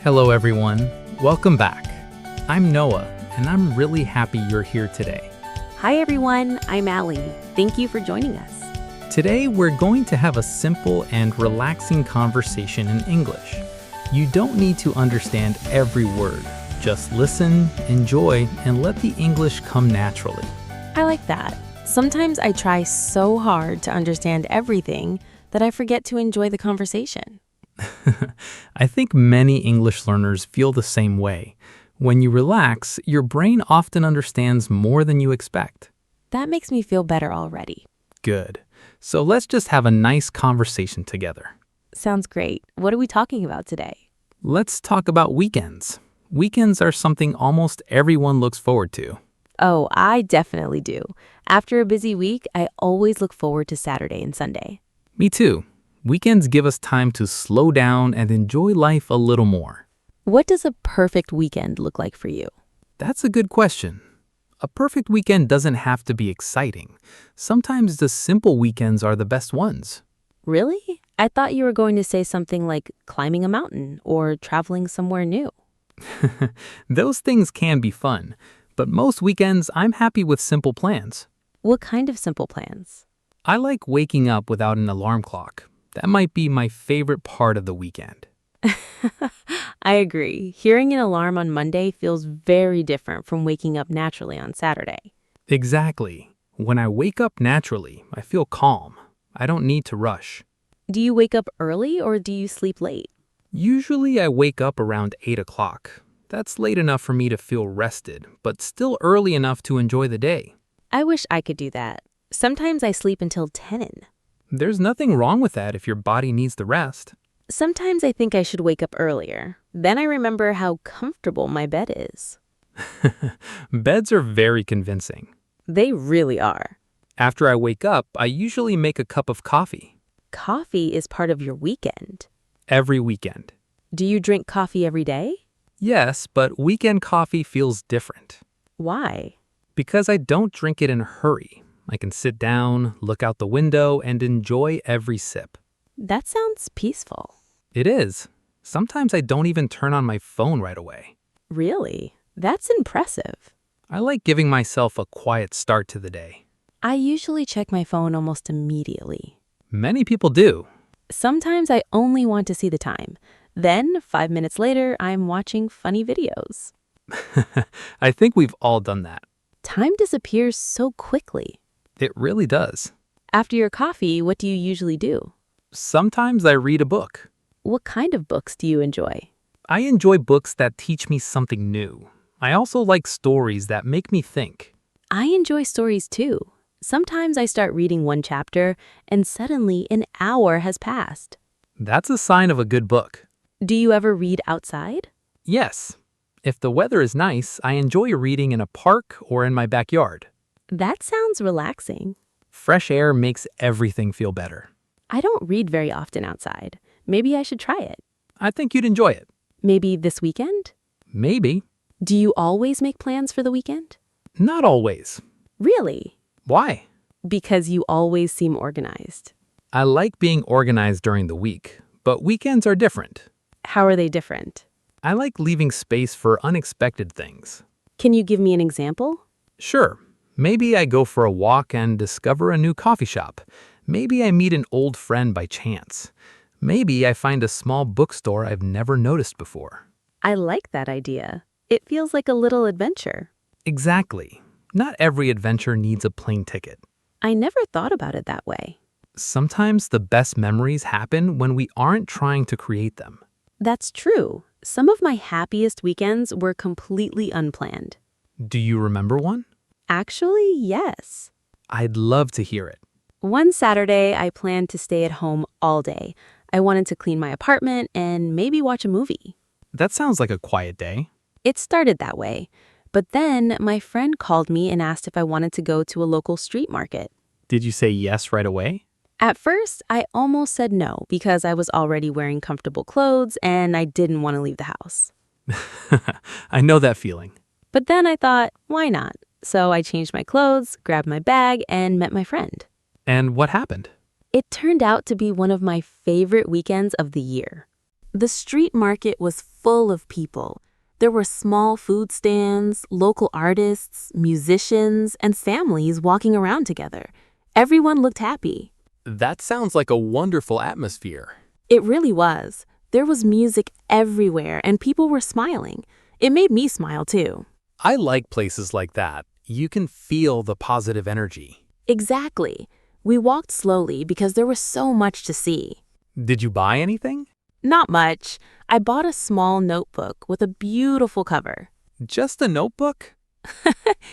Hello, everyone. Welcome back. I'm Noah, and I'm really happy you're here today. Hi everyone, I'm Allie. Thank you for joining us. Today, we're going to have a simple and relaxing conversation in English. You don't need to understand every word. Just listen, enjoy, and let the English come naturally. I like that. Sometimes I try so hard to understand everything that I forget to enjoy the conversation. I think many English learners feel the same way. When you relax, your brain often understands more than you expect. That makes me feel better already. Good. So let's just have a nice conversation together. Sounds great. What are we talking about today? Let's talk about weekends. Weekends are something almost everyone looks forward to. Oh, I definitely do. After a busy week, I always look forward to Saturday and Sunday. Me too. Weekends give us time to slow down and enjoy life a little more. What does a perfect weekend look like for you? That's a good question. A perfect weekend doesn't have to be exciting. Sometimes the simple weekends are the best ones. Really? I thought you were going to say something like climbing a mountain or traveling somewhere new. Those things can be fun, but most weekends I'm happy with simple plans. What kind of simple plans? I like waking up without an alarm clock. That might be my favorite part of the weekend. I agree. Hearing an alarm on Monday feels very different from waking up naturally on Saturday. Exactly. When I wake up naturally, I feel calm. I don't need to rush. Do you wake up early or do you sleep late? Usually I wake up around 8 o'clock. That's late enough for me to feel rested, but still early enough to enjoy the day. I wish I could do that. Sometimes I sleep until 10. There's nothing wrong with that if your body needs the rest. Sometimes I think I should wake up earlier. Then I remember how comfortable my bed is. Beds are very convincing. They really are. After I wake up, I usually make a cup of coffee. Coffee is part of your weekend. Every weekend. Do you drink coffee every day? Yes, but weekend coffee feels different. Why? Because I don't drink it in a hurry. I can sit down, look out the window, and enjoy every sip. That sounds peaceful. It is. Sometimes I don't even turn on my phone right away. Really? That's impressive. I like giving myself a quiet start to the day. I usually check my phone almost immediately. Many people do. Sometimes I only want to see the time. Then, 5 minutes later, I'm watching funny videos. I think we've all done that. Time disappears so quickly. It really does. After your coffee, what do you usually do? Sometimes I read a book. What kind of books do you enjoy? I enjoy books that teach me something new. I also like stories that make me think. I enjoy stories too. Sometimes I start reading one chapter and suddenly an hour has passed. That's a sign of a good book. Do you ever read outside? Yes. If the weather is nice, I enjoy reading in a park or in my backyard. That sounds relaxing. Fresh air makes everything feel better. I don't read very often outside. Maybe I should try it. I think you'd enjoy it. Maybe this weekend? Maybe. Do you always make plans for the weekend? Not always. Really? Why? Because you always seem organized. I like being organized during the week, but weekends are different. How are they different? I like leaving space for unexpected things. Can you give me an example? Sure. Maybe I go for a walk and discover a new coffee shop. Maybe I meet an old friend by chance. Maybe I find a small bookstore I've never noticed before. I like that idea. It feels like a little adventure. Exactly. Not every adventure needs a plane ticket. I never thought about it that way. Sometimes the best memories happen when we aren't trying to create them. That's true. Some of my happiest weekends were completely unplanned. Do you remember one? Actually, yes. I'd love to hear it. One Saturday, I planned to stay at home all day. I wanted to clean my apartment and maybe watch a movie. That sounds like a quiet day. It started that way. But then my friend called me and asked if I wanted to go to a local street market. Did you say yes right away? At first, I almost said no because I was already wearing comfortable clothes and I didn't want to leave the house. I know that feeling. But then I thought, why not? So I changed my clothes, grabbed my bag, and met my friend. And what happened? It turned out to be one of my favorite weekends of the year. The street market was full of people. There were small food stands, local artists, musicians, and families walking around together. Everyone looked happy. That sounds like a wonderful atmosphere. It really was. There was music everywhere and people were smiling. It made me smile too. I like places like that. You can feel the positive energy. Exactly. We walked slowly because there was so much to see. Did you buy anything? Not much. I bought a small notebook with a beautiful cover. Just a notebook?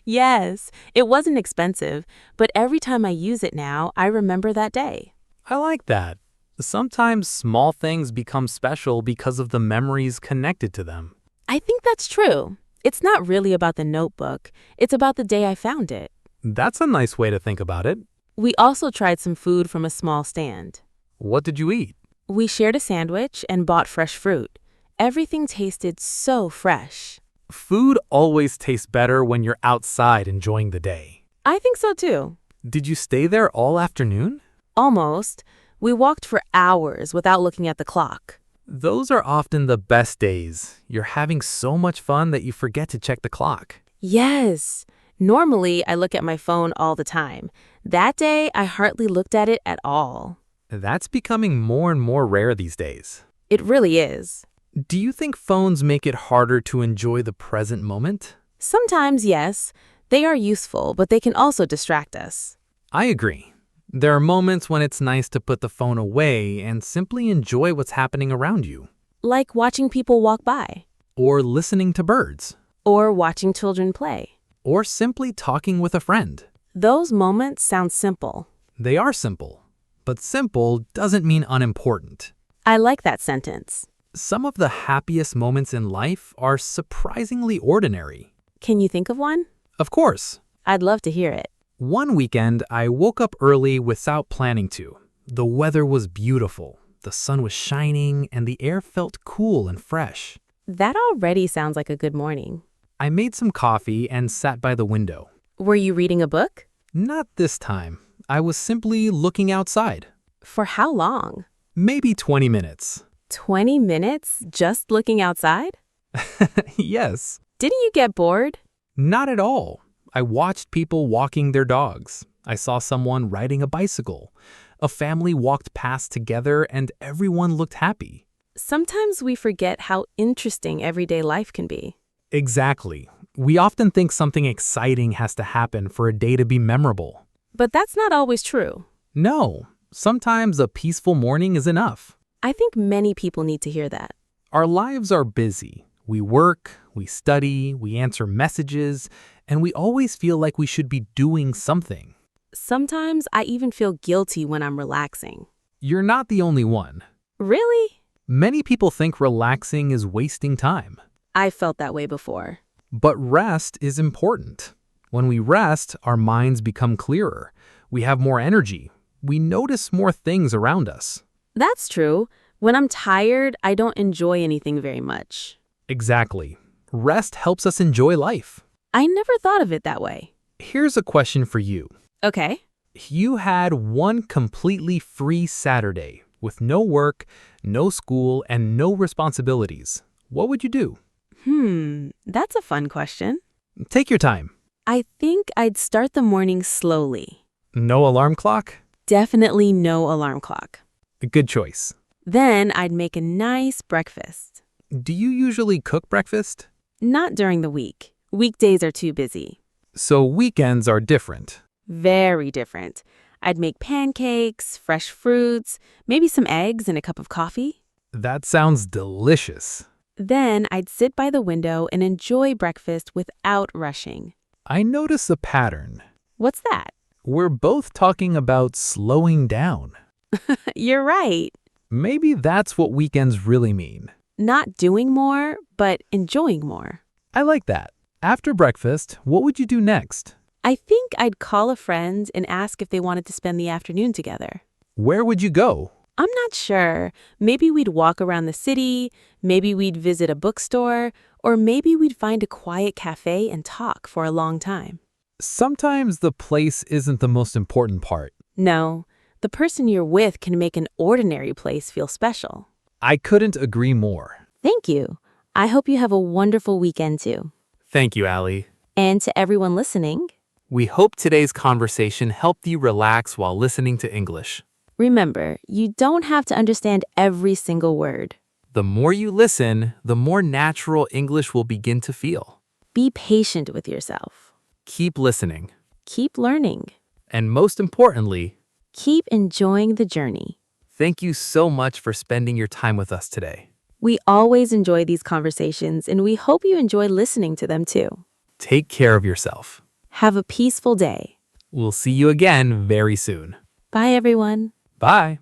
Yes, it wasn't expensive, but every time I use it now, I remember that day. I like that. Sometimes small things become special because of the memories connected to them. I think that's true. It's not really about the notebook. It's about the day I found it. That's a nice way to think about it. We also tried some food from a small stand. What did you eat? We shared a sandwich and bought fresh fruit. Everything tasted so fresh. Food always tastes better when you're outside enjoying the day. I think so too. Did you stay there all afternoon? Almost. We walked for hours without looking at the clock. Those are often the best days. You're having so much fun that you forget to check the clock. Yes. Normally, I look at my phone all the time. That day, I hardly looked at it at all. That's becoming more and more rare these days. It really is. Do you think phones make it harder to enjoy the present moment? Sometimes, yes. They are useful, but they can also distract us. I agree. There are moments when it's nice to put the phone away and simply enjoy what's happening around you. Like watching people walk by. Or listening to birds. Or watching children play. Or simply talking with a friend. Those moments sound simple. They are simple. But simple doesn't mean unimportant. I like that sentence. Some of the happiest moments in life are surprisingly ordinary. Can you think of one? Of course. I'd love to hear it. One weekend, I woke up early without planning to. The weather was beautiful. The sun was shining and the air felt cool and fresh. That already sounds like a good morning. I made some coffee and sat by the window. Were you reading a book? Not this time. I was simply looking outside. For how long? Maybe 20 minutes. 20 minutes just looking outside? Yes. Didn't you get bored? Not at all. I watched people walking their dogs. I saw someone riding a bicycle. A family walked past together and everyone looked happy. Sometimes we forget how interesting everyday life can be. Exactly. We often think something exciting has to happen for a day to be memorable. But that's not always true. No, sometimes a peaceful morning is enough. I think many people need to hear that. Our lives are busy. We work, we study, we answer messages, and we always feel like we should be doing something. Sometimes I even feel guilty when I'm relaxing. You're not the only one. Really? Many people think relaxing is wasting time. I felt that way before. But rest is important. When we rest, our minds become clearer. We have more energy. We notice more things around us. That's true. When I'm tired, I don't enjoy anything very much. Exactly. Rest helps us enjoy life. I never thought of it that way. Here's a question for you. Okay. You had one completely free Saturday with no work, no school, and no responsibilities. What would you do? That's a fun question. Take your time. I think I'd start the morning slowly. No alarm clock? Definitely no alarm clock. A good choice. Then I'd make a nice breakfast. Do you usually cook breakfast? Not during the week. Weekdays are too busy. So weekends are different. Very different. I'd make pancakes, fresh fruits, maybe some eggs and a cup of coffee. That sounds delicious. Then I'd sit by the window and enjoy breakfast without rushing. I notice a pattern. What's that? We're both talking about slowing down. You're right. Maybe that's what weekends really mean. Not doing more, but enjoying more. I like that. After breakfast, what would you do next? I think I'd call a friend and ask if they wanted to spend the afternoon together. Where would you go? I'm not sure. Maybe we'd walk around the city, maybe we'd visit a bookstore, or maybe we'd find a quiet cafe and talk for a long time. Sometimes the place isn't the most important part. No, the person you're with can make an ordinary place feel special. I couldn't agree more. Thank you. I hope you have a wonderful weekend too. Thank you, Allie. And to everyone listening, We hope today's conversation helped you relax while listening to English. remember, you don't have to understand every single word. The more you listen, the more natural English will begin to feel. Be patient with yourself. Keep listening. Keep learning. And most importantly, Keep enjoying the journey. thank you so much for spending your time with us today. We always enjoy these conversations, and we hope you enjoy listening to them too. Take care of yourself. Have a peaceful day. We'll see you again very soon. Bye, everyone. Bye.